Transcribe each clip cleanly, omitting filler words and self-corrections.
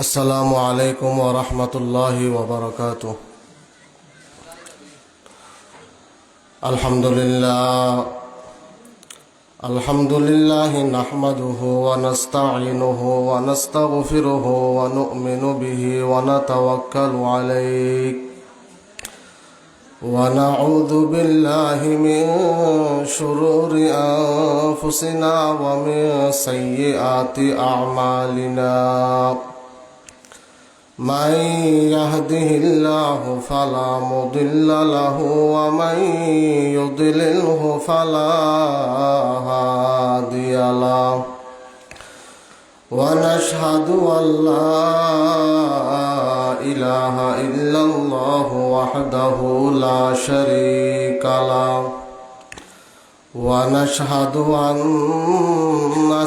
السلام عليكم ورحمة الله وبركاته. الحمد لله نحمده ونستعينه ونستغفره ونؤمن به ونتوكل عليه ونعوذ بالله من شرور أنفسنا ومن سيئات أعمالنا. من يهده الله فلا مضل له ومن يضلله فلا هادي له، ونشهد أن لا إله إلا الله وحده لا شريك له، ونشهد أن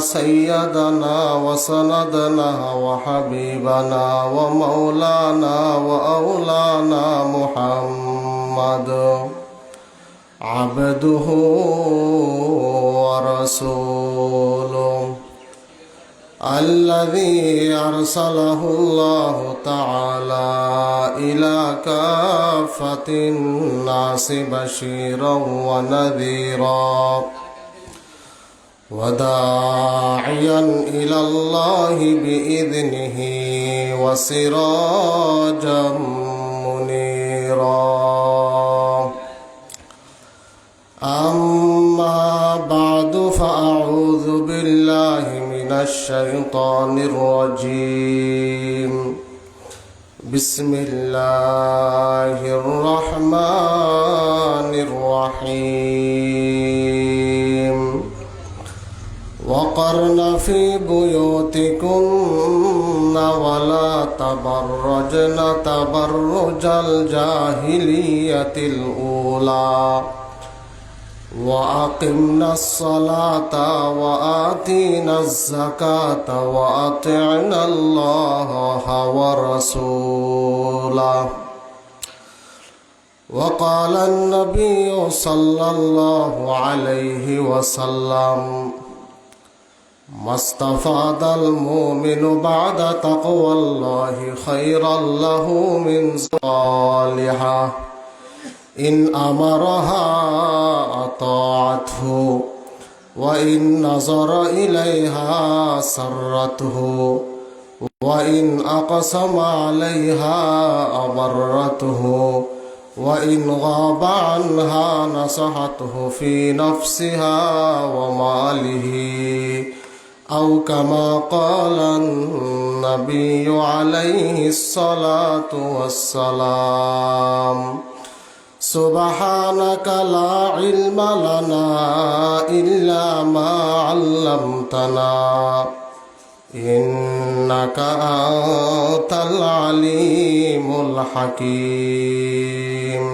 سيدنا وسندنا وحبيبنا ومولانا وأولانا محمد عبده ورسوله الذي أرسله الله تعالى إلى كافة الناس بشيرا ونذيرا وداعيا إلى الله بإذنه وسراجا منيرا. أما بعد فأعوذ بالله من الشيطان الرجيم. بسم الله الرحمن الرحيم. وقرن في بيوتكن ولا تبرجن تبرج الجاهلية الأولى وأقمنا الصلاة وآتينا الزكاة وأطعنا الله ورسوله. وقال النبي صلى الله عليه وسلم: ما استفاد المؤمن بعد تقوى الله خيرا له من صالحة إن أمرها أطاعته وإن نظر إليها سرته وإن أقسم عليها أبرته وإن غاب عنها نصحته في نفسها وماله، أو كما قال النبي عليه الصلاة والسلام: سبحانك لا علم لنا إلا ما علمتنا إنك أنت العليم الحكيم.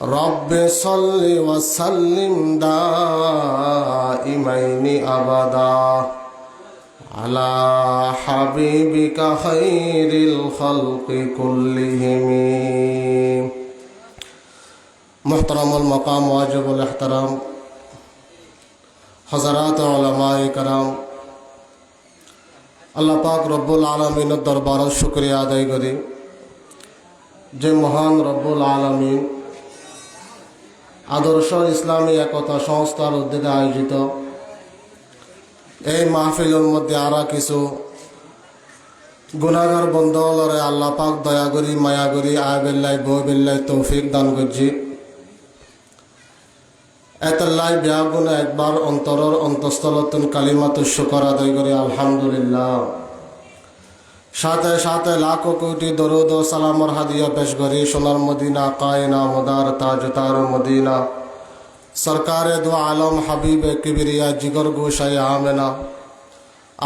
رب صل وسلم دائمين أبدا على حبيبك خير الخلق كلهم. محترم المقام واجب الاحترام हज़रात उलमाए कराम, আল্লাহ পাক রব্বুল আলামিনের দরবারে শুকরিয়া আদায় করি যে মহান রব্বুল আলামিন আদর্শ ইসলামী একতা সংস্থার উদ্যোগে আয়োজিত এই মাহফিলের মধ্যে আরা কিছু গুনাহগার বন্ধুলরে আল্লাহ পাক দয়া করি মায়া করি আবেল্লাই বইবেল্লাই তৌফিক দান করছি। এতলাই ব্যাগুণ একবার অন্তরের অন্তঃস্থলতন কালিমাতুশ শুকর আদায় করি আলহামদুলিল্লাহ। সাথে সাথে লাখো কোটি দরুদ ও সালামর হাদিয়া পেশ করি সোনার মদিনা কায়না মুদার তাজতার মদিনা সরকারে দু আলম হাবিবে কিবরিয়া জিগর গোশায়ে আমেনা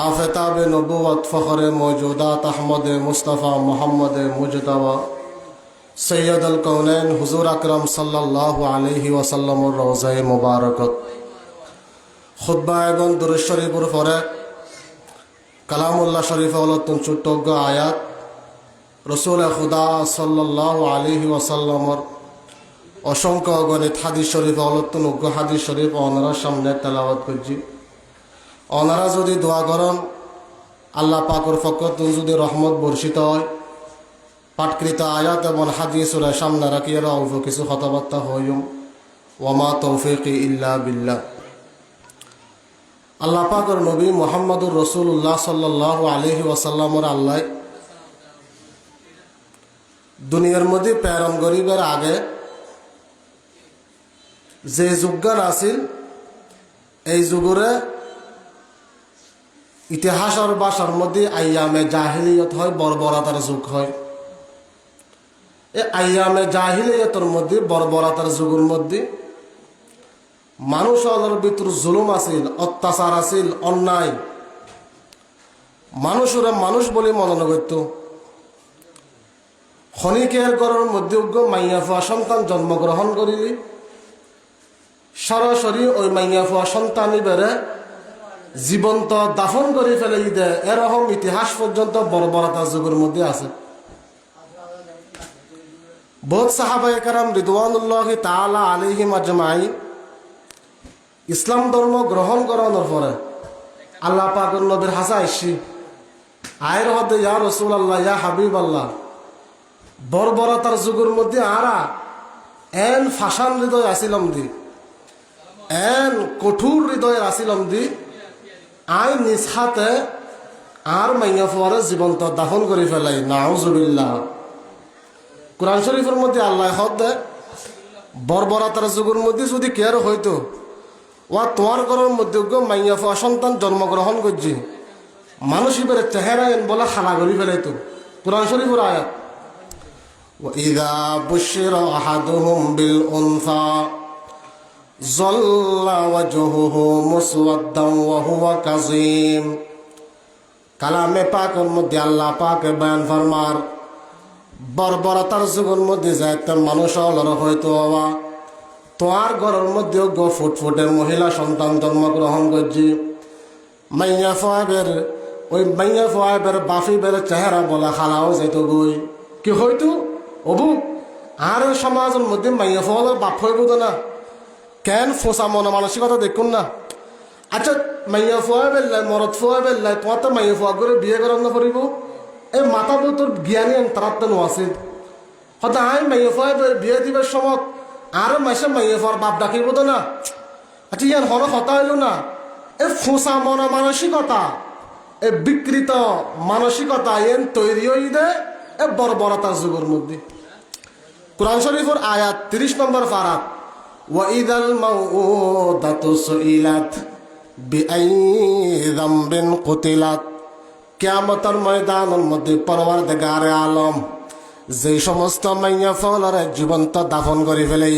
আফতাবে নবুয়ত ফখরে মৌজুদাত আহমদে মুস্তফা মোহাম্মদে মুজতবা সৈয়দুল কৌনैन হুজুর আকরম সাল্লাল্লাহু আলাইহি ওয়াসাল্লামর রওজায়ে মুবারাকত খুতবা এবং দুরূদ শরীফের পরে কালামুল্লাহ শরীফ হলতুন ছোট্ট আয়াত রসুল খুদা সাল্লাল্লাহু আলাইহি ওয়াসাল্লামর অসংখ্য গণিত হাদিস শরীফ হলতুন উগ্র হাদিস শরীফ ওনার সামনে তেলাওয়াত করছি। ওনারা যদি দোয়া করেন আল্লাহ পাকের পক্ষ থেকে যদি রহমত বর্ষিত হয়, পাঠকৃত আয়াত এবং হাদিসের সামনে রাখিয়ে অল্প কিছু কথাবার্তা হইম। ওয়ামা তৌফিকি ইল্লা বিল্লাহ। আল্লাহ পাকের নবী মুহাম্মদুর রাসূলুল্লাহ সাল্লাল্লাহু আলাইহি ওয়াসাল্লামের আল্লাহ দুনিয়ার মধ্যে প্রেরণ করিবার আগে যে যুগগান আছিল, এই যুগরে ইতিহাসের ভাষার মধ্যে আইয়ামে জাহিলিয়ত হয়, বর্বরতার যুগ হয়। এই আইয়ামে জাহিলিয়তের মধ্যে, বর্বরতার যুগের মধ্যে মানুষের ভিতর জুলুম আছিল, অত্যাচার আছিল, অন্যায়। মানুষেরা মানুষ বলে মনে করত। ক্ষণিকের ঘরের মধ্যে মাইয়া ফুয়া সন্তান জন্মগ্রহণ করিলি, সরাসরি ওই মাইয়া ফুয়া সন্তানই বেড়ে জীবন্ত দাফন করে ফেলে দে। এরকম ইতিহাস পর্যন্ত বর্বরতার যুগের মধ্যে আছে। বহুত সাহাবায়ে কেরাম রিদওয়ানুল্লাহি তাআলা আলাইহিম আজমাইন ইসলাম ধর্ম গ্রহণ করানোর পরে আল্লাহ পাকের নবীর হাসা আইসি আয়ের হদে ইয়া রাসূলুল্লাহ, ইয়া হাবিবাল্লাহ, বর্বরতার যুগের মধ্যে আরা এন ফাশান হৃদয় আসিলাম দি, এন কঠোর হৃদয় আসিলাম দি, আই নিজ হাতে আর মাইয়া ফুয়ারে জীবন্ত দাফন করে ফেলাই। নাউজুবিল্লাহ। কোরআন শরীফের মধ্যে আল্লাহ হদ দেয়, বর্বরতার যুগের মধ্যে যদি কেয়ার হইতো, ও তোমার ঘরের মধ্যে মাইয়া ফুয়া সন্তান জন্মগ্রহণ করছি, মানুষ এবারে চেহারা এন বলে খানা করে ফেলাইতো। কোরআন শরীফের আয়াত, وَإِذَا بُشِّرَ أَحَدُهُمْ بِالْأُنثَى ظَلَّ وَجْهُهُ مُسْوَدًّا وَهُوَ كَظِيمٌ। কালামে পাকের মধ্যে আল্লাহ পাকে বয়ান ফরমার, বর্বরতার যুগের মধ্যে যাইতে মানুষ অলর হয়তো হওয়া, তোমার ঘরের মধ্যে ফুটফুটে মহিলা সন্তান জন্মগ্রহণ করছি, মাইয়া ফুয়াবের ওই মাইয়া ফুয়াবের বাফিবের চেহারা বলা খালাও যেত গই কি হয়তো অবু আর সমাজের মধ্যে মাইয়া ফুয়াদের বাপ হইব না। কেন ফোসা মন মানসিকতা দেখুন না। আচ্ছা, মাইয়া ফুয়া বেল্লাই, মরদ ফুয়া বেল্লাই, তোমার তো মাইয়া ফুয়া করে বিয়ে করার না করিব, এই মাথা তোর জ্ঞানী তারাত তো আছে। হয়তো আই মাইয়া ফুয়া বিয়ে দিবার সময় আর মাইসে মাইয়া ফুয়ার বাপ ডাকিব তো না। আচ্ছা, ইয়ান হন কথা হইল না। এই ফোসা মন মানসিকতা, এই বিকৃত মানসিকতা এন তৈরি হয়ে দে এ বর্বরতার যুগের মধ্যে। কোরআন শরীফের আয়াত 30 নম্বর পারাত, ওয়াইদাল মাউউদাতু সুইলাত বিআইয়ি যামবিন কুতিলাত। কিয়ামতের ময়দানের মধ্যে পরওয়ারদিগারে আলম যে সমস্ত মাইয়া ফুয়ারে জীবন্ত দাফন করে ফেলে,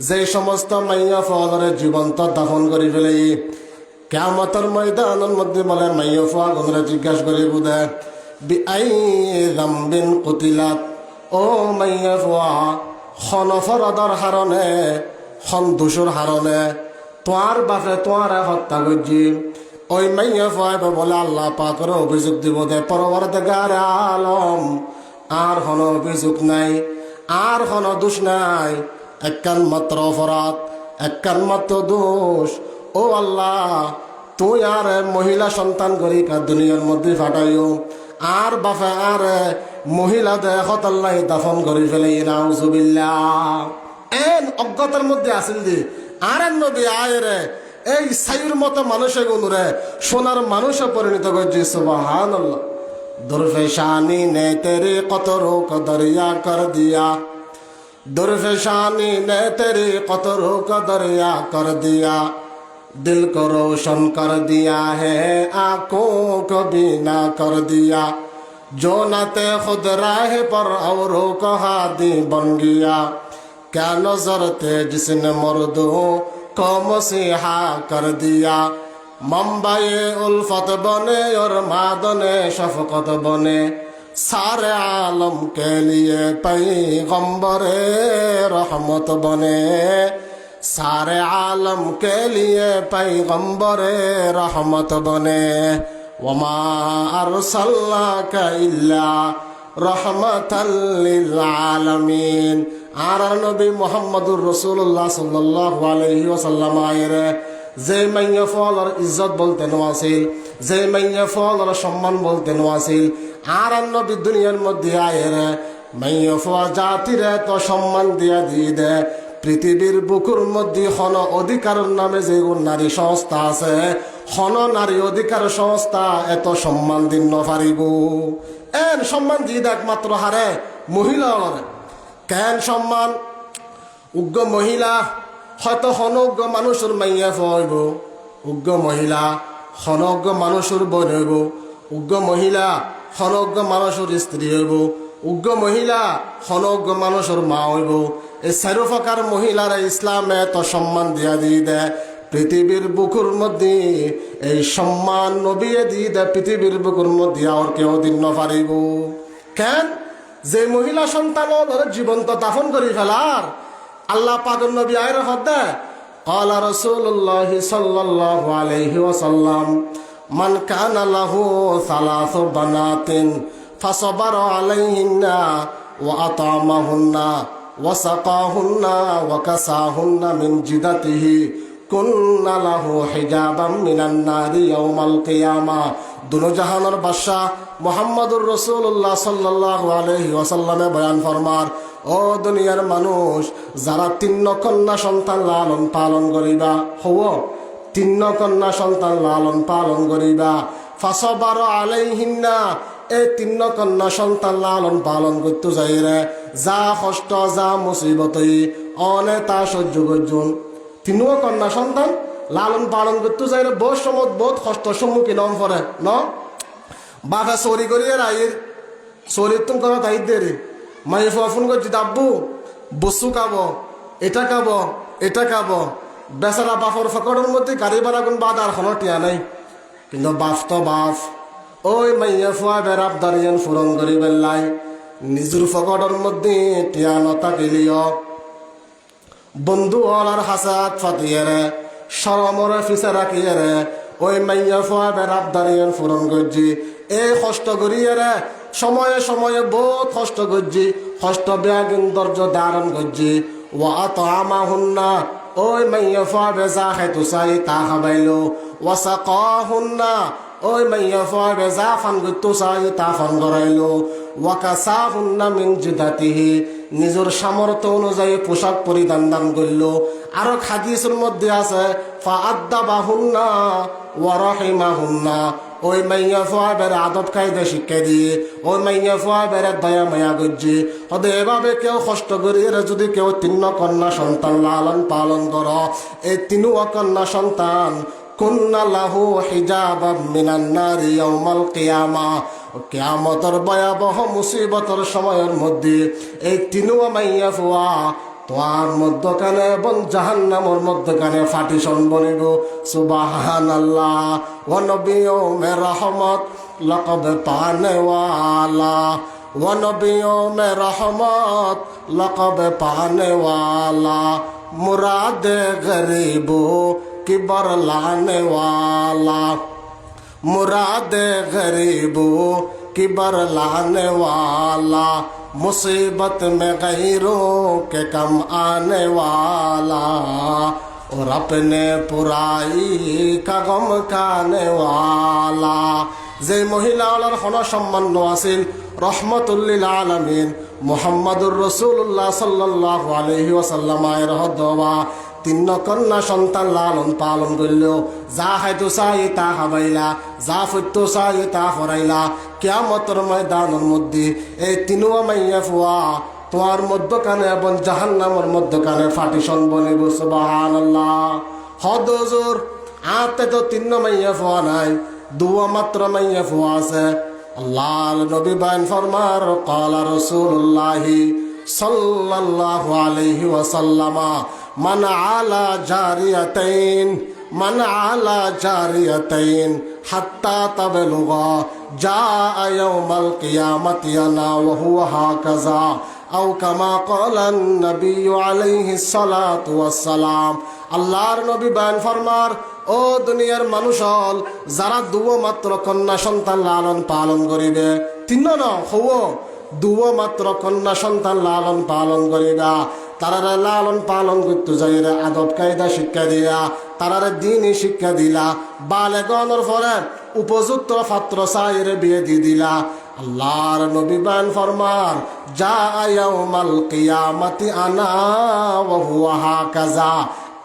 যে সমস্ত মাইয়া ফুয়ারে জীবন্ত দাফন করে ফেলে, কিয়ামতের ময়দানের মধ্যে বলে মাইয়া ফুয়া গুনরে জিজ্ঞাসা করে বুঝে বিআইয়ি যামবিন কুতিলাত। ও মাইয়া ফুয়া, খন অপরাধর হারণে, খন দোষর হারণে তোমার বাপে তোমার হত্যা করছি। ওই মাইয়া ফুয়া বলে আল্লাহ পাকের অভিযোগ দিব দে পরওয়ারদিগারে আলম, আর হন অভিযোগ নাই, আর হন দোষ নাই, একখান মাত্র অপরাধ, একখান মাত্র দোষ। ও আল্লাহ, তুই আর মহিলা সন্তান করি কা দুনিয়ার মধ্যে ফাটাইও, আর বাপে আর মহিলা দেহত আল্লাহ দাফন করে ফেলে। নাউজুবিল্লাহ। এন অজ্ঞতার মধ্যে আসিল দি আর নবী আয়রে এই সাইর মতো মানুষের গুণরে সোনার মানুষে পরিণত করছে। সুবহানাল্লাহ। दुर्फेशानी ने तेरे कतरों को दरिया कर दिया, दुर्फेशानी ने तेरे कतरों को दरिया कर दिया, दिल को रोशन कर दिया है आंखों को बीना कर दिया, जो नाते खुद राह पर औरों को हादी बन गया, क्या नजर थे जिसने मर्दों को मसीहा कर दिया, मंबाए उल्फत बने और मादने शफकत बने, सारे आलम के लिए पैगंबरे रहमत बने, सारे आलम के लिए पैगंबरे रहमत बने, वमा अरसलनाका इल्ला रहमतल लिल आलमीन। আর নবী মুহাম্মদুর রাসূলুল্লাহ সাল্লাল্লাহু আলাইহি ওয়াসাল্লাম আয়ের যে মাইয়া ফলর ইজ্জত বলতে নোয়াছিল, যে মাইয়া ফলর সম্মান বলতে নোয়াছিল, আর নবী দুনিয়ার মধ্যে আয়ের মাইয়া ফোয়া জাতিরে তো সম্মান দিয়া দিয়ে দে। পৃথিবীর বুকুর মধ্যে হন অধিকার নামে যে নারী সংস্থা আছে, হন নারী অধিকার সংস্থা এত সম্মান দিন নপারিব। এন সম্মান দিয়ে দেখ মাত্র হারে মহিলা কেন সম্মান। উগ্র মহিলা হয়তো হনজ্ঞ মানুষের মাইয়া ফইব, উগ্র মহিলা হনজ্ঞ মানুষের বোন হইব, উগ্র মহিলা হনজ্ঞ মানুষের স্ত্রী হইব, উগ্র মহিলা হনজ্ঞ মানুষের মা হইব। এই চারো প্রকার মহিলারা ইসলামে এত সম্মান দিয়া দিয়ে দেয়। পৃথিবীর বুকুর মধ্যে এই সম্মান নবিয়ে দিয়ে দেয়, পৃথিবীর বুকুর মধ্যে আর কেউ দিন নপারিব। কেন? যে মহিলা সন্তান জীবন্ত দাফন করি ফেলার আল্লাহ পাকের নবী আয়ের হদ্দে ক্বালা রাসূলুল্লাহ সাল্লাল্লাহু আলাইহি ওয়াসাল্লাম মান কানা লাহু সালাসু বানাতিন ফাসাবারা আলাইহিন্না ওয়া আতামাহুন্না ওয়া সাকাহুন্না ওয়া কাসাহুন্না মিন জিদাতিহি কুন্না লাহু হিজাবাম মিনান নারি ইয়াউমাল কিয়ামা। দুনো জাহানের বাদশা মুহাম্মদুর রাসূলুল্লাহ সাল্লাল্লাহু আলাইহি ওয়াসাল্লামে বয়ান ফরমার, ও দুনিয়ার মানুষ, যারা 3 কন্যা সন্তান লালন পালন করিবা, হও 3 কন্যা সন্তান লালন পালন করিবা, ফাসাবার আলাইহিন্না, এই 3 কন্যা সন্তান লালন পালন করতে যাইরে যা কষ্ট যা মুসিবতই অনে তা সহ্য করছুন। 3 কন্যা সন্তান লালন পালন করতে যাইরে বহু সময় বহুত কষ্ট সম্মুখীন পড়ে ন। বাপে চুরি করিয়ে রাইর চুরির তুমি কথা তাই দেরি মাই ফোন করছি দাব্বু বসু খাব, এটা খাব, এটা খাব। বেচারা বাপর ফকরের মধ্যে গাড়ি ভাড়া গুণ বাদ আর কোনো টিয়া নাই। কিন্তু বাপ তো বাপ, ওই মাইয়া ফুয়া বেড়াপ দাঁড়িয়ে ফুরন করি বেল্লাই নিজের ফকরের মধ্যে টিয়া নতা গেলিও বন্ধু হলার হাসাত ফাটিয়ে রে সরমরে ফিসে রাখিয়ে রে ওই মাইয়া ফুয়া বেড়াপ দাঁড়িয়ে ফুরন করছি। এই কষ্ট করিয়ে রে সময়ে সময়ে বহুত কষ্ট করছি, কষ্ট বেগিন ধৈর্য ধারণ করছি। ওয়া তো আমা হুন্না, ওই মাইয়া ফুয়া বেজা খাইতো চাই তা খাবাইলো। ওয়াসা ক হুন্না, ওই মাইয়া ফুয়া বেজা ফান করতো চাই তা ফান করাইলো। ওয়াকাসা হুন্না মিন জিদাতিহি, নিজের সামর্থ্য অনুযায়ী পোশাক পরিধান দান করলো। আরো হাদিসের মধ্যে আছে ফা আদ্দাবা হুন্না ওয়া রাহিমা হুন্না, ওই মাইয়া ফুয়াবের আদব কায়দা শিক্ষা দিয়ে ওই মাইয়া ফুয়াবের দয়া মায়া করছে। হতে এভাবে কেউ কষ্ট করিয়ে যদি কেউ 3 কন্যা সন্তান লালন পালন কর, এই 3 কন্যা সন্তান কুন্না লাহু হিজাবাম মিনান নারি ইয়াউমাল কিয়ামা, কিয়ামতের ভয়াবহ মুসিবতের সময়ের মধ্যে এই 3 মাইয়া ফুয়া তোমার মধ্যখানে এবং জাহান্নামের মধ্যখানে ফাটিশন বনিব। সুবহানাল্লাহ। ওয়া নবিয়্যুমে রহমত লাকব পানে ওয়ালা, ওয়া নবিয়্যুমে রহমত লাকব পানে ওয়ালা, মুরাদে গরিবো কি বরলানে ওয়ালা, मुरादे गरीबों की बरलाने वाला, मुसीबत में गैरों के कम आने वाला, और अपने पुराई का गम खाने वाला। যে মহিলার হন সম্মান আছিল রহমতুল্লিল আলামিন মুহাম্মদুর রাসূলুল্লাহ সাল্লাল্লাহু আলাইহি ওয়াসাল্লাম এর হদওয়া 3 কন্যা সন্তান লালন পালন করলো। যা খাইতো চাই তা খাবাইলা, যা ফুটতো চাই তা ফরাইলা। কিয়ামতের ময়দানের মধ্যে এই 3 মাইয়া ফুয়া তোমার মধ্যখানে এবং জাহান্নামের মধ্যখানে ফাটিশন বনিব। সুবহানাল্লাহ। হদ হুজুর, আতে তো 3 মাইয়া ফুয়া নাই, 2 মাত্র মাইয়া ফুয়া আছে। আল্লাহর নবী বয়ান ফরমার ক্বালা রাসূলুল্লাহ সাল্লাল্লাহু আলাইহি ওয়াসাল্লাম মান আলা জারিয়াতাইন, মান আলা জারিয়াতাইন হাত্তা তাবলুগা জা ইয়াউমাল কিয়ামাতি আনা ওয়া হুয়া হাকাযা আও কামা ক্বালা নবী আলাইহিস সালাতু ওয়াস সালাম। আল্লাহর নবী বয়ান ফরমার, ও দুনিয়ার মানুষ হল যারা 2 মাত্র কন্যা সন্তান লালন পালন করিবে, 3 ন হও 2 মাত্র কন্যা সন্তান লালন পালন করিবা, তারারে লালন পালন করতে যাইরে আদব কায়দা শিক্ষা দিয়া তারারে দিনই শিক্ষা দিলা বালেগনের পরে উপযুক্ত পাত্র চাইরে বিয়ে দিয়ে দিলা আল্লাহর নবী বান ফরমার যা ইয়াউমাল কিয়ামতি আনা ওয়া হুয়া হাকাযা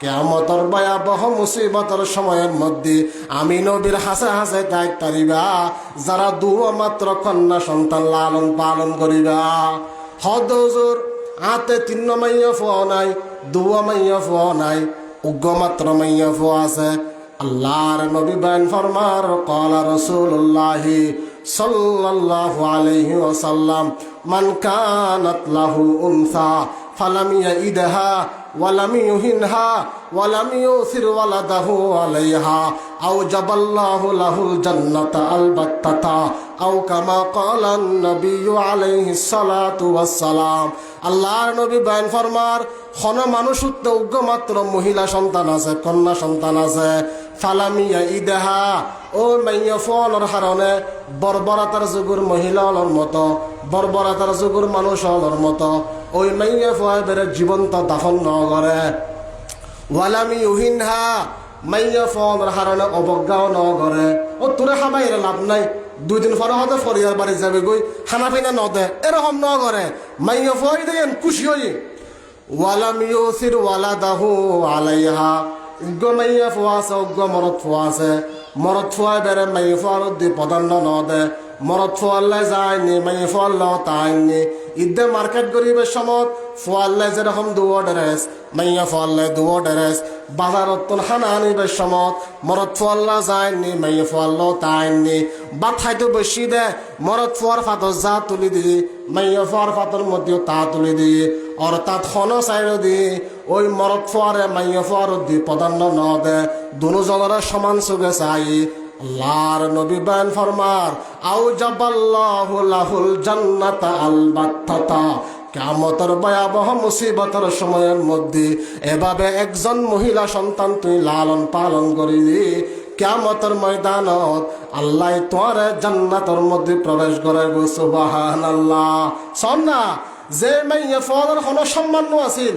কিয়ামতের ভয়াবহ মুসিবতের সময়ের মধ্যে আমি নবীর হাসে হাসে দায়িত্ব তারিবা যারা দুয়া মাত্র কন্যা সন্তান লালন পালন করিবা হদ হুজুর আতে তিন মাইয়া ফুয়া নাই দুয়া মাইয়া ফুয়া নাই উগ্র মাত্র মাইয়া ফুয়া আছে আল্লাহর নবী বান ফরমার ক্বালা রাসূলুল্লাহি সাল্লাল্লাহু আলাইহি ওয়াসাল্লাম মান কানাত লাহু উনসা ফালাম ইয়াইদহা ওয়ালাম ইউহিনহা ওয়ালাম ইউসির ওয়ালাদাহু আলাইহা আও জাবাল্লাহু লাহুল জান্নাতা আলবাত্তাতা আও কামা ক্বালা নবিয়্যু আলাইহিস সালাতু ওয়াস সালাম আল্লাহর নবী বয়ান ফরমার খন মানুষ উগ্র মাত্র মহিলা সন্তান আছে কন্যা সন্তান আছে ফালামিয়া ইদাহা ও মাইয়া ফলর কারণে বর্বরতার যুগের মহিলার মতো বর্বরতার যুগের মানুষের মতো ওই মাইয়া ফুয়া বেড়ে জীবন্ত দাফন ন করে ওয়ালামি ইউহিনহা মাইয়া ফলর কারণে অবজ্ঞাও ন করে ও তোরে খাবাইরে লাভ নাই 2 দিন পরে হতে ফরিয়ার বাড়ি যাবে গই খানা পিনা ন দে এরকম ন করে মাইয়া ফুয়াই দেন খুশি হই ওয়ালাম ইউসির ওয়ালাদাহু আলাইহা উগ্র মাইয়া ফুয়া আছে উগ্র মরদ ফুয়া আছে মরদ ফুয়াই বেড়ে মাইয়া ফুয়ার দি পদান্ন ন দে মরদ ফুয়াল্লাই যায়নি মাইয়া ফুয়াল্লাহ তাইনি ঈদে মার্কেট গরিবের সমত ফুয়াল্লাই যেরকম দুয়ো ড্রেস মাইয়া ফুয়াল্লাই দুয়ো ড্রেস বাজারত খানা আনিবের সমত মরদ ফুয়াল্লা যায়নি মাইয়া ফুয়াল্লাহ তাইনি বা খাইতে বেশি দে মরদ ফুয়ার ফাতর যা তুলি দি মাইয়া ফুয়ার ফাতর মধ্যেও তা তুলি দি অর্থাৎ খন চাইর দি ওই মরদ ফুয়ারে মাইয়া ফুয়ার দি পদান্ন ন দে দুনো জনের সমান চুগে চাই আল্লাহর নবী বয়ান ফরমার আও জাবাল্লাহু লাহুল জান্নাতা আলবাত্তাতা কিয়ামতের ভয়াবহ মুসিবতের সময়ের মধ্যে এভাবে একজন মহিলা সন্তান তুই লালন পালন করিলি কিয়ামতের ময়দানত আল্লাহ তোর জান্নাতের মধ্যে প্রবেশ করাইব সুবহানাল্লাহ সন্না যে মাইয়া ফুয়ার কোনো সম্মান নো আছিল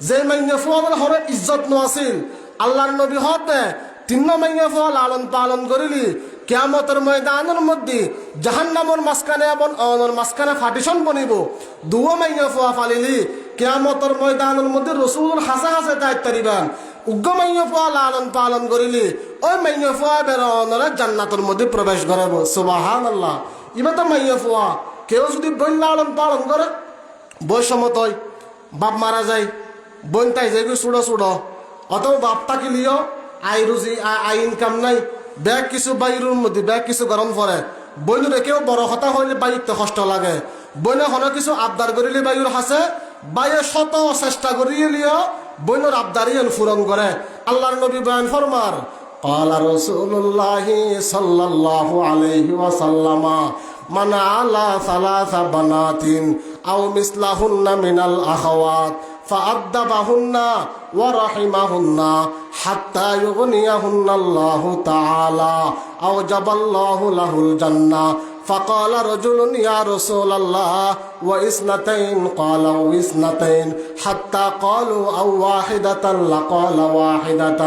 যে মাইয়া ফুয়ার কোনো ইজ্জত নো আছিল আল্লাহর নবী হতে 3 মাইয়া ফুয়া লালন পালন করিলি কিয়ামতের ময়দানের মধ্যে জাহান্নামের মাঝখানে এবং অনর মাঝখানে পার্টিশন বনিব 2 মাইয়া ফুয়া ফালিলি কিয়ামতের ময়দানের মধ্যে রাসূল হাসা হাসা দায়িত্ব দিবেন উগ্র মাইয়া ফুয়া লালন পালন করিলি ওই মাইয়া ফুয়া বেরো অনরা জান্নাতের মধ্যে প্রবেশ করাব সুবহানাল্লাহ ইবা তো মাইয়া ফুয়া কেউ যদি বোন লালন পালন করে বৈষম্যত বাপ মারা যায় বোন তাই যাই ছুড়ো ছুড়ো অথবা বাপ তাকে লিও আই রুজি আই ইনকাম নাই ব্যাগ কিছু বাইরের মধ্যে ব্যাগ কিছু গরম পড়ে বইন রেখেও বড় কথা হইলে বাইরতে কষ্ট লাগে বইনে হলো কিছু আবদার করিলে বাইর হাসে বাইরে শত চেষ্টা করিয়ে লিও বইনের আবদারি ফুরন করে আল্লাহর নবী বয়ান ফরমার قال رسول الله صلى الله عليه وسلم من على 3 بنات أو مثلهن من الأخوات فأدبهن ورحمهن حتى يغنيهن الله تعالى أوجب الله له الجنة فقال رجل يا رسول الله وإثنتين قال وإثنتين حتى قالوا أو واحدة لقال واحدة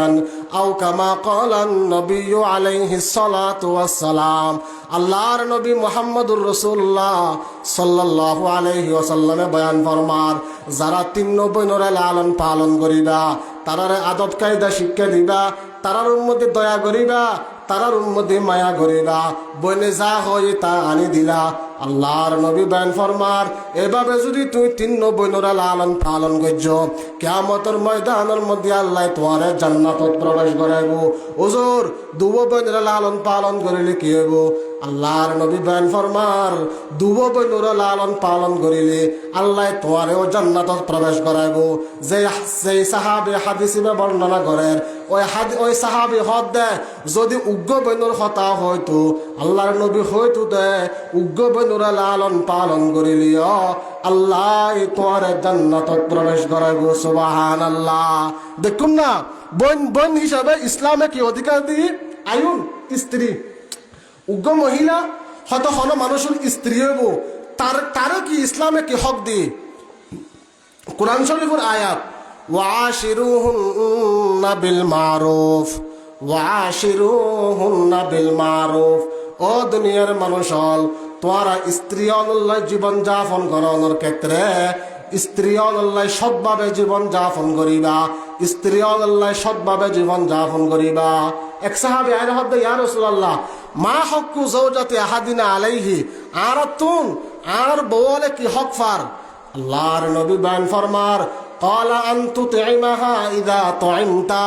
أو كما قال النبي عليه الصلاة والسلام আল্লাহর নবী মুহাম্মদুর রাসূলুল্লাহ সাল্লাল্লাহু আলাইহি ওয়াসাল্লামে বয়ান ফরমার যারা 3 বইনরে লালন পালন করিবা তারারে আদব কায়দা শিক্ষা দিবা তারার মধ্যে দয়া করিবা তারার মধ্যে মায়া করিবা বইনে যা হয় তা আনি দিলা আল্লাহর নবী বয়ান ফরমার এভাবে যদি তুই 3 বইনরে লালন পালন করছ কিয়ামতের ময়দানের মধ্যে আল্লাহ তোমারে জান্নাতত প্রবেশ করাইব হুজুর 2 বইনরে লালন পালন করিলে কি হইব আল্লাহর নবী বয়ান ফরমার 2 বইনরে লালন পালন করিলে আল্লাহ তোমারেও জান্নাতত প্রবেশ করাইব যে সাহাবী হাদিসে বর্ণনা করেন ওই সাহাবী হদ দে যদি উগ্র বইনর কথা হয়তো আল্লাহর নবী হয়তো দে উগ্র বইনরে লালন পালন করিলিও আল্লাহ তোমার জান্নাতত প্রবেশ করাইব সুবহানাল্লাহ দেখুন না বোন হিসাবে ইসলামে কি অধিকার দি আইন স্ত্রী উগ্র মহিলা হয়তো হন মানুষের স্ত্রী হইব তার কি ইসলামে কি হক দি কোরআন শরীফের আয়াত ওয়াশিরুহুন্না বিল মারুফ, ওয়াশিরুহুন্না বিল মারুফ। ও দুনিয়ার মানুষ হল, তোমরা স্ত্রী অনুল্লাহ জীবন যাপন করানোর ক্ষেত্রে স্ত্রী অনুল্লাহ সৎভাবে জীবন যাপন করিবা, স্ত্রী অনুল্লাহ সৎভাবে জীবন যাপন করিবা। এক সাহাবী আইন হদ্দে ইয়া রাসূলুল্লাহ মা হক্কু যাওজাতি আহাদিনা আলাইহি, আর তুন আর বউলে কি হক ফার? আল্লাহর নবী বয়ান ফরমার ক্বালা আন তুতঈমাহা ইযা তুঈমতা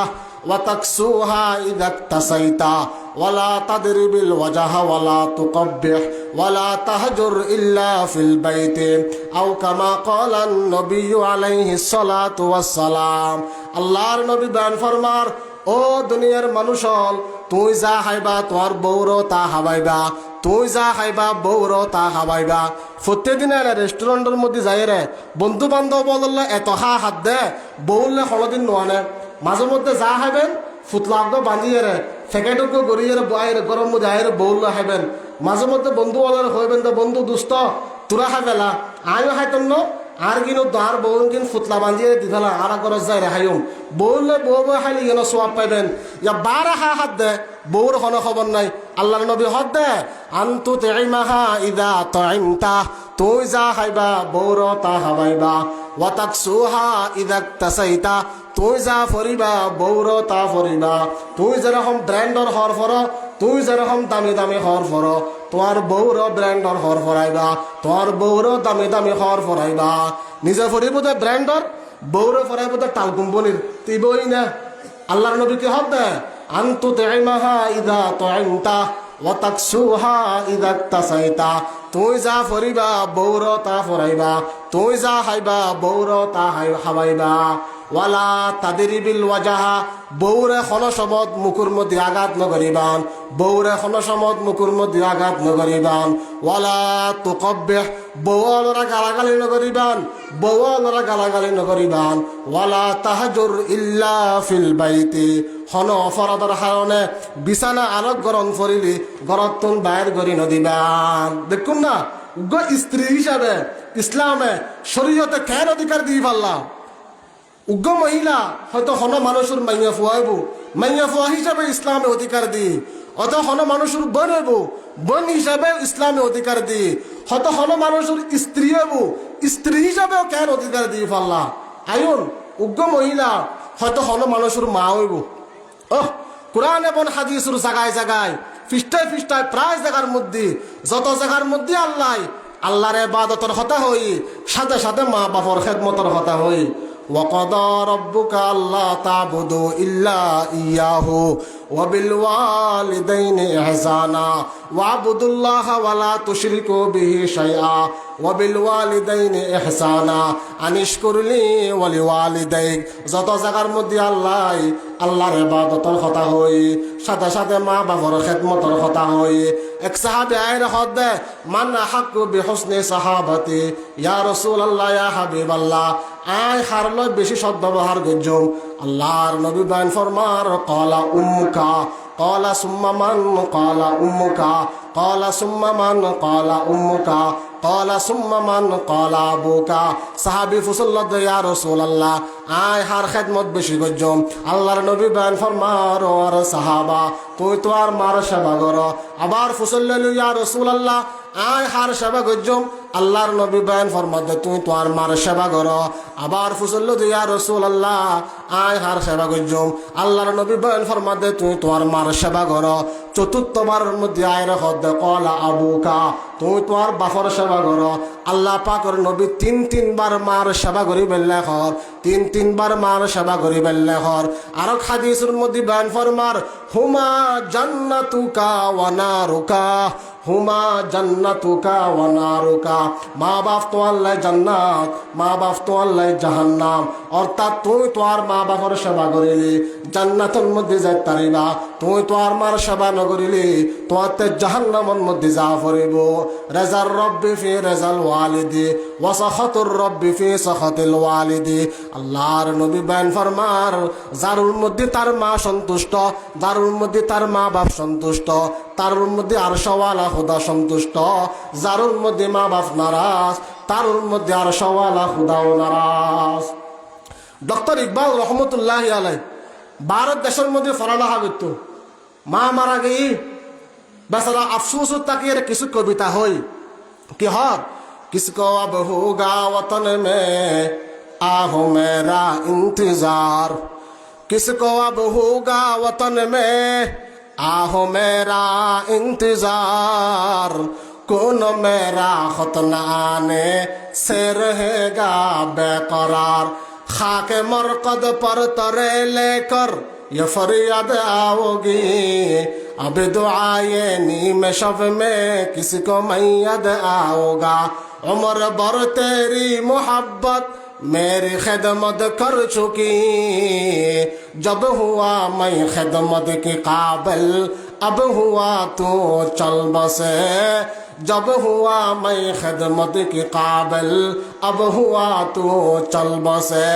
ওয়া তাকসুহা ইযা তাসাইতা ওয়ালা তাদরিবিল ওয়াজহা ওয়ালা তুকব্বিহ ওয়ালা তাহজুর ইল্লা ফিল বাইতি আও কামা ক্বালা নবী আলাইহিস সালাতু ওয়াস সালাম। আল্লাহর নবী বয়ান ফরমার ও দুনিয়ার মানুষ হল, তুই যা খাইবা তোর বউরও তা খাবাইবা, তুই যা খাইবা বউরও তা খাবাইবা। প্রত্যেকদিন রেস্টুরেন্টের মধ্যে যাই রে বন্ধু বান্ধব বললে এত হাত দে বউলে কোনোদিন নোয়ানে, মাঝে মধ্যে যা খাইবেন ফুটলাগ বান্ধিয়ে রে ফেকেটুকু গড়িয়ে বাইরে গরম মধ্যে আয়ের বউলে খাইবেন। মাঝে মধ্যে বন্ধু বলার হইবেন তো বন্ধু দুস্থ তোরা খাইবেলা আমিও খাইতাম ন, আর কিন্তু দার বউ কিন্তু ফুতলা বান্ধিয়ে দিলা আর গরজ যায় রেহাইম বউলে বউ বউ খাইলে যেন সোয়াব পাইবেন। ইয়া বারা হাত দে বউর কোনো খবর নাই। আল্লাহর নবী হদ দে আনতু তুঈমাহা ইযা তুঈমতা, তুই যা খাইবা বউর তা খাবাইবা, ওয়া তাকসুহা ইযা তাসাইতা, তুই যা ফরিবা বউর তা ফরিবা। তুই যেরকম ব্র্যান্ডর হর ফর, তুই যেরকম দামি দামি হর ফর, তোমার বউর ব্র্যান্ডর হর ফরাইবা, তোমার বউর দামি দামি হর ফরাইবা। নিজে ফরিব দে ব্র্যান্ডর, বউর ফরাইব দে টাল কোম্পানির, তিবই না। আল্লাহর নবী কি হদ দে আনতু তুঈমাহা ইযা তুঈমতা ওয়া তাকসুহা ইযা তাসাইতা, তুই যা ফরিবা বউর তা ফরাইবা, তুই যা খাইবা বউর তা খাবাইবা। ওয়ালা তাদরিবিল ওয়াজহা, বউরে কোনো সমত মুখের মধ্যে আঘাত নকরিবান, বউরে কোনো সমত মুখের মধ্যে আঘাত নকরিবান। ওয়ালা তুকব্বিহ, বউলরা গালাগালি নকরিবান, বউলরা গালাগালি নকরিবান। ওয়ালা তাহজুর ইল্লা ফিল বাইতি, হন অপরাধের কারণে বিছানা আলোক গরম করিলি গরতুন বাইর করি নদিবান। দেখুন না স্ত্রী হিসাবে ইসলামে শরীয়তে কেন অধিকার দিয়ে পারলাম। উগ্র মহিলা হয়তো হন মানুষের মাইয়া ফুয়াইব, মাইয়া ফুয়া হিসাবে ইসলামে অধিকার দি, অত হন মানুষের বোন হইব, বোন হিসাবে ইসলামে অধিকার দি, হয়তো হন মানুষের স্ত্রী হইব, স্ত্রী হিসাবেও কেন অধিকার দিয়ে পারলা। আইন উগ্র মহিলা হয়তো হন মানুষের মা হইব। কোরআন এবং হাদিসের জায়গায় জায়গায় পৃষ্ঠায় পৃষ্ঠায় প্রায় জায়গার মধ্যে যত জায়গার মধ্যে আল্লাহর ইবাদতের কথা হই, সাথে সাথে মা বাবার খেদমতের কথা হই। وقضى ربك ألا تعبدوا إلا إياه وبالوالدين إحسانا واعبدوا الله ولا تشركوا به شيئا وبالوالدين إحسانا أن اشكر لي ولوالديك। যত জায়গার মধ্যে আল্লাহর ইবাদতের কথা হই, সাথে সাথে মা বাবার খেদমতের কথা হই। এক সাহাবী আয়ের হদ মান আহাক্কু বিহুসনি সাহাবাতি ইয়া রাসূলুল্লাহ ইয়া হাবিবাল্লাহ, আয় হারলো বেশি সদ্ব্যবহার গজ্জম। আল্লাহর নবী বয়ান ফরমার ক্বালা উম্মুকা, ক্বালা সুম্মা মান, ক্বালা উম্মুকা, ক্বালা সুম্মা মান, ক্বালা উম্মুকা, ক্বালা সুম্মা মান, ক্বালা আবুকা। সাহাবী ফুসল্লাহ ইয়া রাসূলুল্লাহ আয় হার খেদমত বেশি গজ্জম। আল্লাহর নবী বয়ান ফরমার আর সাহাবা তুই তো আর মার সেবা কর। আবার ফুসল্লাহ ইয়া রাসূলুল্লাহ আয় হার সেবা গজ্জম। আল্লাহর নবী বয়ান ফরমাতে তুই তো আর মার সেবা কর। আবার ফুসল্লাহ ইয়া রাসূলুল্লাহ আয় হার সেবা গজ্জম। আল্লাহর নবী বয়ান ফরমাতে তুই তো আর মার সেবা কর। চতুর্থবারের মধ্যে আয় হদ ক্বালা আবুকা, তুই তো আর বাপর সেবা কর। আল্লাহ পাকের নবী তিনবার মার সেবা করি বেল্লে হর, তিনবার মার সেবা করি বেল্লে হর। আর হাদিসের মধ্যে বয়ান ফরমার হুমা জান্নাতুকা ওয়া নারুকা, হুমা জান্নাতুকা ওয়া নারুকা, মা বাপ তো আল্লাহ জান্নাত, মা বাপ তো আল্লাহ জাহান্নাম। অর্থাৎ তুই তো আর মা বাপর সেবা করিলি জান্নাতের মধ্যে যাই তারিবা, তুই তো আর মার সেবা নকরিলি তোতে জাহান্নামের মধ্যে যা পড়িব। রেজার রব্বি ফি রেজাল ওয়ালিদি ওয়া সাখাতুর রব্বি ফি সাখাতিল ওয়ালিদি। আল্লাহর নবী বয়ান ফরমার যারুর মধ্যে তার মা সন্তুষ্ট, যারুর মধ্যে তার মা বাপ সন্তুষ্ট, তার মধ্যে আরশওয়ালা খোদা সন্তুষ্ট। যারুর মধ্যে মা বাপ নারাজ, তার মধ্যে আর সওয়ালা খুদাও নারাজ। ডক্টর ইকবাল রহমতুল্লাহ আলাই ভারত দেশের মধ্যে পড়ালেখা করতো। মা মারা গেই বেচারা আফসোস তাকিয়ে কিছু কবিতা হই কি হর किसको अब होगा वतन में आहो मेरा इंतजार, किसको अब होगा वतन में आहो मेरा इंतजार, कौन मेरा खत न आने से रहेगा बेकरार, खाके मरकद पर तरे लेकर ये फरियाद आओगी, अब दुआए नीम शब में किसको मैयद आओगा, उम्र भर तेरी मोहब्बत मेरी खिदमत कर चुकी, जब हुआ मैं खिदमत के काबिल अब हुआ तू चल बसे, जब हुआ मैं खिदमत के काबिल अब हुआ तू चल बसे।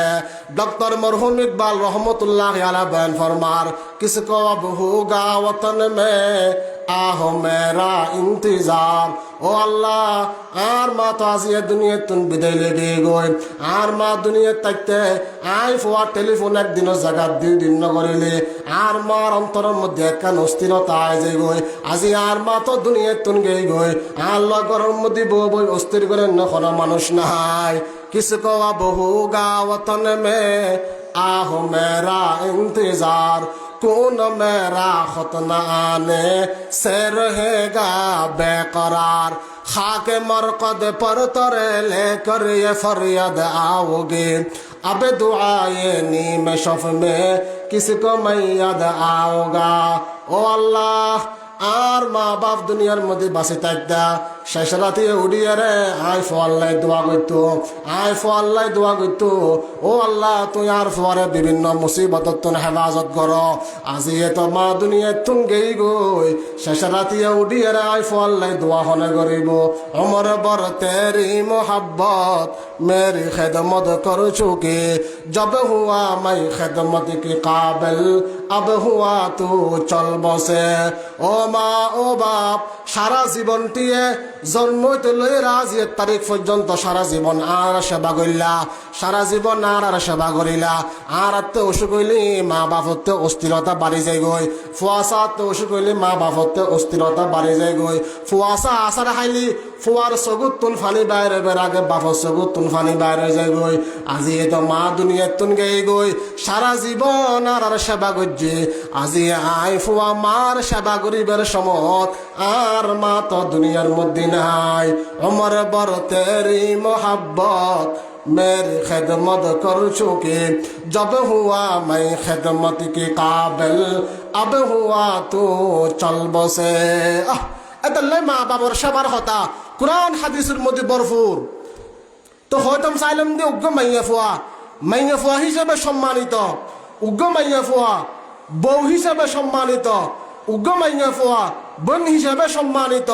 डॉक्टर मरहूम इकबाल रहमतुल्लाह अलैह बयान फरमार किसको अब होगा वतन में आहो मेरा इंतजार। ও আল্লাহ আর মা তো আজিয়ে দুনিয়া তুন বিদায় লেগে গই, আর মা দুনিয়া তাইতে আই ফোয়া টেলিফোন একদিনও জায়গা 2 দিন নগরিলে আর মার অন্তরের মধ্যে একখান অস্থিরতা আয় যাই গই। আজি আর মা তো দুনিয়া তুন গেই গই, আল্লাহ ঘরের মধ্যে বই বই অস্থির করে কোনো মানুষ নাই। किसको अब होगा वतन में आहो मेरा इंतजार, कौन मेरा खत न आने से रहेगा बेकरार, खाके मरकद पर तरे लेकर ये फरियाद आओगे, अब दुआए नीम शफ में किसको मैयद आओगा। ओ अल्लाह আর মা বাপ দুনিয়ার মধ্যে বাসে থাকতা শেষ রাতে উড়িয়ে রে আই ফল্লাই দোয়া করতো, আই ফল্লাই দোয়া করতো। ও আল্লাহ তুই আর ফরে বিভিন্ন মুসিবত তুন হেফাজত কর। আজি এত মা দুনিয়ায় তুন গেই গই শেষ রাতে উড়িয়ে রে আই ফল্লাই দোয়া হনে করিব, অমর বর তেরি মোহাব্বত মেরি খেদমত কর চুকি, জব হুয়া মাই খেদমত কি কাবিল अब हुआ तू चल बसे। ও মা ও বাপ সারা জীবনটিয়ে জন্মইতে লইরা আজি তারিখ পর্যন্ত সারা জীবন আর সেবা করিলা, সারা জীবন আর সেবা করিলা, আর আত্মে অসুখ হইলি মা বাপতে অস্থিরতা বাড়ি যায় গই, ফুয়াশা আত্মে অসুখ হইলি মা বাপতে অস্থিরতা বাড়ি যায় গই, ফুয়াশা আসার খাইলি ফুয়ার চকুত তুন ফানি বাইরে বের আগে বাপর চকুত তুন ফানি বাইরে যায় গই। আজি তো মা দুনিয়ার তুন গেই গই সারা জীবন আর সেবা করছে, আজি আই ফুয়া মার সেবা করিবার সময় আর মা তো দুনিয়ার মধ্যে নাই। অমর বর তেরি মোহাব্বত मेरी खिदमत कर चुके, जब हुआ मैं खिदमत के काबिल अब हुआ तू चल बसे। এতাল্লাই মা বাবার সেবার কথা কোরআন হাদিসের মধ্যে ভরপুর। তো হয়তো চাইলাম দিয়ে উগ্র মাইয়া ফুয়া হিসেবে সম্মানিত, উগ্র মাইয়া ফুয়া বউ হিসেবে সম্মানিত, উগ্র মাইয়া ফুয়া বোন হিসেবে সম্মানিত,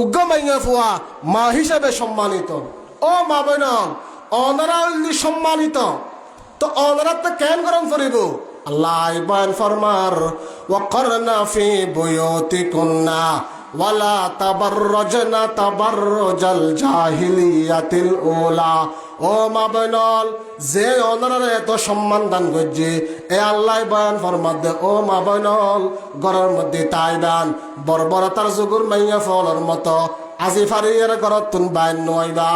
উগ্র মাইয়া ফুয়া মা হিসেবে সম্মানিত। ও মা বোন অনারা সম্মানিত, তো অনারা তো কেন গরম করিব? আল্লাহ বয়ান ফরমার ওয়াকরনা ফি বুয়ুতিকুন্না ওয়ালা তাবাররাজনা তাবাররুজাল জাহিলিয়াতিল উলা। ও মা বোনল যে অনারে এত সম্মান দান করছে এ আল্লাহ বয়ান ফরমার দে ও মা বোনল ঘরের মধ্যে তাইবান বর্বরতার যুগুর মাইয়া ফলর মতো আজি ফারিয়ার ঘরত তুন বাইন নইবা।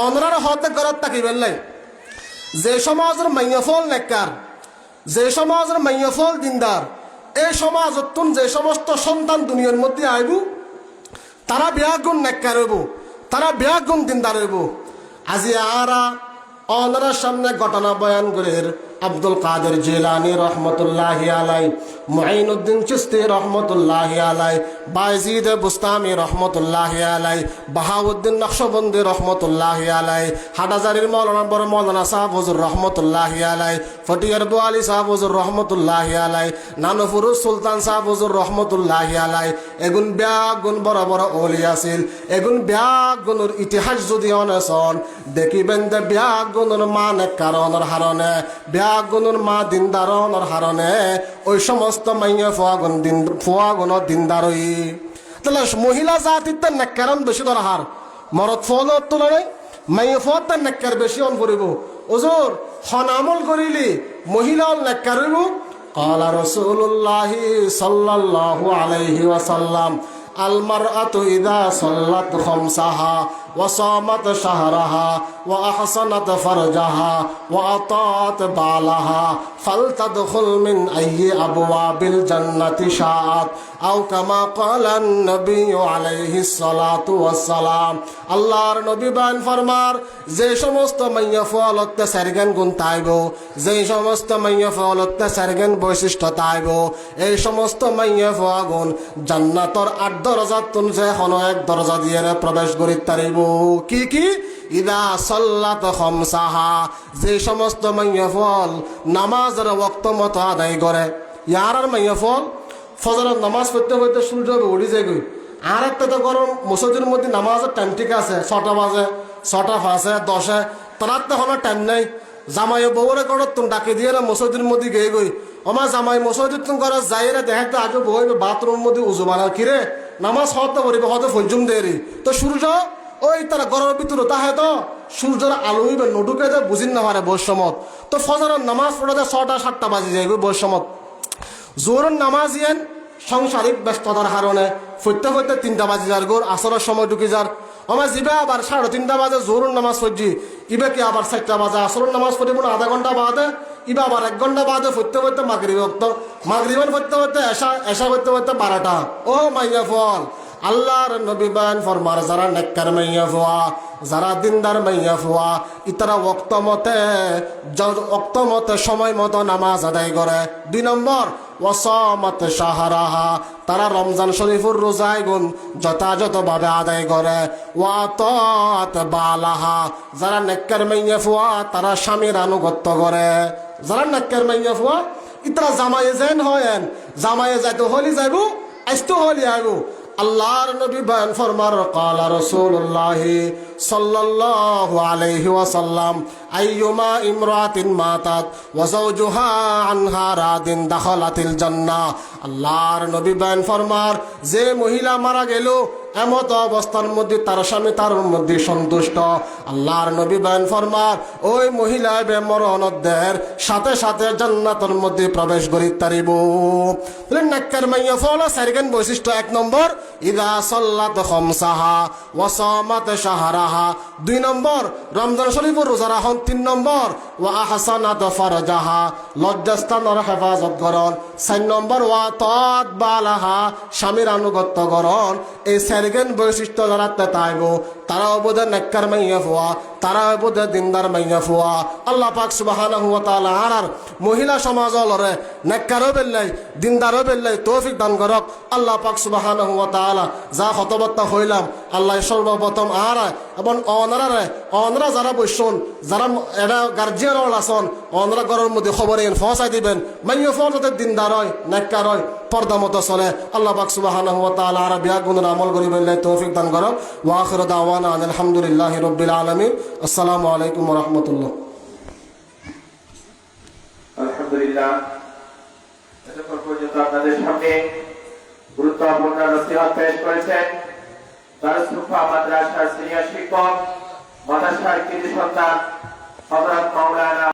অনরার হতে ঘরত থাকিবেন নাই। যে সমাজের মাইয়া ফল নেককার, যে সমাজের মাইয়া ফল দিনদার, এই সমাজত তুন যে সমস্ত সন্তান দুনিয়ার মধ্যে আইব তারা বিয়াগুণ নেককার হইব, তারা বিয়াগুণ দিনদার হইব। আজি আরা অনরার সামনে ঘটনা বয়ান করে আব্দুল কাদের জিলানী রহমতুল্লাহি আলাই, মুঈনুদ্দিন চিশতি রহমতুল্লাহি আলাই, বায়জিদ বুস্তামি রহমতুল্লাহি আলাই, বাহাউদ্দিন নকশবন্দি রহমতুল্লাহি আলাই, হাটাজারির মৌলানা বড় মৌলানা সাহেব হুজুর রহমতুল্লাহি আলাই, ফটিয়ার বোয়ালি সাহেব হুজুর রহমতুল্লাহি আলাই, নানুপুরুষ সুলতান সাহেব হুজুর রহমতুল্লাহি আলাই, এগুন ব্যাগুন বড় বড় ওলি আছিল। এগুন ব্যাগুনের ইতিহাস যদি অনেসন দেখিবেন যে ব্যাগুনের মানে কারণের হারণে, ব্যাগুনের মা দিনদারনের হারণে ওই সমস্ত মাইয়া ফুয়াগুন দিনদারই। তাহলে মহিলা জাতির নেকারণ বেশি দরকার, মরদ ফল তুলনায় মাইয়া ফত তার নেককার বেশি অন করিব ওজোর হনামল করিলি মহিলা নেককার হইব قال رسول الله صلى الله عليه وسلم المرأة إذا صلت خمسها وصامت شهرها وأحصنت فرجها وأطاعت بعلها فلتدخل من أي أبواب الجنة شاءت أو كما قال النبي عليه الصلاة والسلام আল্লাহর নবী বান ফরমার যে সমস্ত মাইয়া ফলতে সারগান গুণ তাইব যে সমস্ত মাইয়া ফলতে সারগান বৈশিষ্ট্য তাইব এই সমস্ত মাইয়া ফগুন জান্নাতর 8 দরজা তুন যে হন এক দরজা দিয়ে প্রবেশ করিতে পারিব কি কি ইদা সাল্লাত খামসাহা যে সমস্ত মাইয়া ফল নামাজের ওয়াক্ত মতো আদায় করে ইয়ার আর মাইয়া ফল ফজরের নামাজ পড়তে পড়তে সূর্য উঠে যায় গই আর একটা তো গরম মসজিদের মধ্যে নামাজের টাইম ঠিক আছে 6টা বাজে 6টা 5-এ 10-এ তার তো কোনো টাইম নাই জামাই বউরে করো তুমি ডাকে দিয়ে মসজিদের মধ্যে গিয়ে গই আমার জামাই মসজিদ তুমি করো যাইরে দেখে আজ বই বাথরুমের মধ্যে উজু বানাও কিরে নামাজ হতে পড়িবে হয়তো ফঞ্জুম দেরি তো সূর্য ওই তারা গরমের ভিতরে তাহে তো সূর্যের আলো হইবে নডুকে যে বুঝিন না পারে বৈসমত তো ফজরের নামাজ পড়াতে 6টা 7টা বাজে যাইবে বৈসমত জোরের নামাজ ইয়েন সংসারিক ব্যস্ততার কারণে ফইতে ফইতে 3টা বাজে যার গোর আসরের সময় ঢুকি যার আমার জিবে আবার 3:30 বাজে জোরের নামাজ পড়ছি ইবে কি আবার 4টা বাজে আসরের নামাজ পড়িব না আধা ঘন্টা বাদে ইবা আবার 1 ঘন্টা বাদে ফইতে ফইতে মাগরিব ওয়াক্ত মাগরিবের ফইতে ফইতে এশা ফইতে ফইতে 12টা ও মাইয়া ফল আল্লাহর নবী বান ফরমার যারা নেককার মাইয়া ফুয়া যারা দিনদার মাইয়া ফুয়া ইতারা ওয়াক্ত মতে সময় মতো নামাজ আদায় করে 2 নম্বর ওয়াসামাত শাহরাহা তারা রমজান শরীফের রোজায় গুণ যথাযথভাবে আদায় করে ওয়াতাত বালাহা যারা নেককার মাইয়া ফুয়া তারা স্বামীর আনুগত্য করে যারা নেককার মাইয়া ফুয়া ইতারা জামায়ে যেন হয়েন জামায়ে যাইতে হলি যাইব আইতো হলি আইব আল্লাহর নবী বয়ান ফরমার قال رسول الله صلى الله عليه وسلم ايما امراه ماتت وزوجها عنها راض دخلت الجنه আল্লাহর নবী বয়ান ফরমার যে মহিলা মারা গেল এমত অবস্থার মধ্যে তার স্বামী তার মধ্যে সন্তুষ্ট আল্লাহর নবী বয়ান ফরমার ওই মহিলা মরণদের সাথে সাথে জান্নাতের মধ্যে প্রবেশ করিতে পারিব নেককার মাইয়া ফল সারগান বৈশিষ্ট্য 1 নম্বর ইদা সাল্লাত খামসাহা ওয়া সামাত শাহরাহা 2 নম্বর রমজান শরীফের রোজা রাখুন 3 নম্বর ওয়া আহসানাত ফারজাহা লজ্জাস্থানের হেফাজত করন 4 নম্বর ওয়া তাত বালাহা স্বামীর আনুগত্য করন এই সারগান বৈশিষ্ট্য যারা তাইব তারা বোধ নেককার মাইয়া ফুয়া তারা বোধ দিনদার মাইয়া ফুয়া আল্লাহ পাক সুবহানাহু ওয়া তাআলা আর মহিলা সমাজ লরে নেককারও বেল্লাই দিনদারও বেল্লাই তৌফিক দান করক আল্লাহ পাক সুবহানাহু ওয়া তাআলা যা খতবাত্তা হইলাম আল্লাহ সর্বপ্রথম আর এবং অনরা যারা বসুন যারা এরা গার্জিয়ান আছেন অনরা ঘরের মধ্যে খবরে ফসাই দিবেন মাইয়া ফুয়া যাতে দিনদার হয় নেককার হয় পর্দা মতো চলে আল্লাহ পাক সুবহানাহু ওয়া তাআলা আর বিয়া গুণের আমল করি বেল্লাই তৌফিক দান করক ওয়া আখিরু দাওয়ানা আলহামদুলিল্লাহি রাব্বিল আলামিন আসসালামু আলাইকুম ওয়া রাহমাতুল্লাহ আলহামদুলিল্লাহ এতক্ষণ পর্যন্ত আপনাদের সামনে গুরুত্বপূর্ণ নসিহত পেশ করেছেন দারুস সুফা মাদ্রাসার সিনিয়র শিক্ষক মাদ্রাসার কৃতি সন্তান হযরত মাওলানা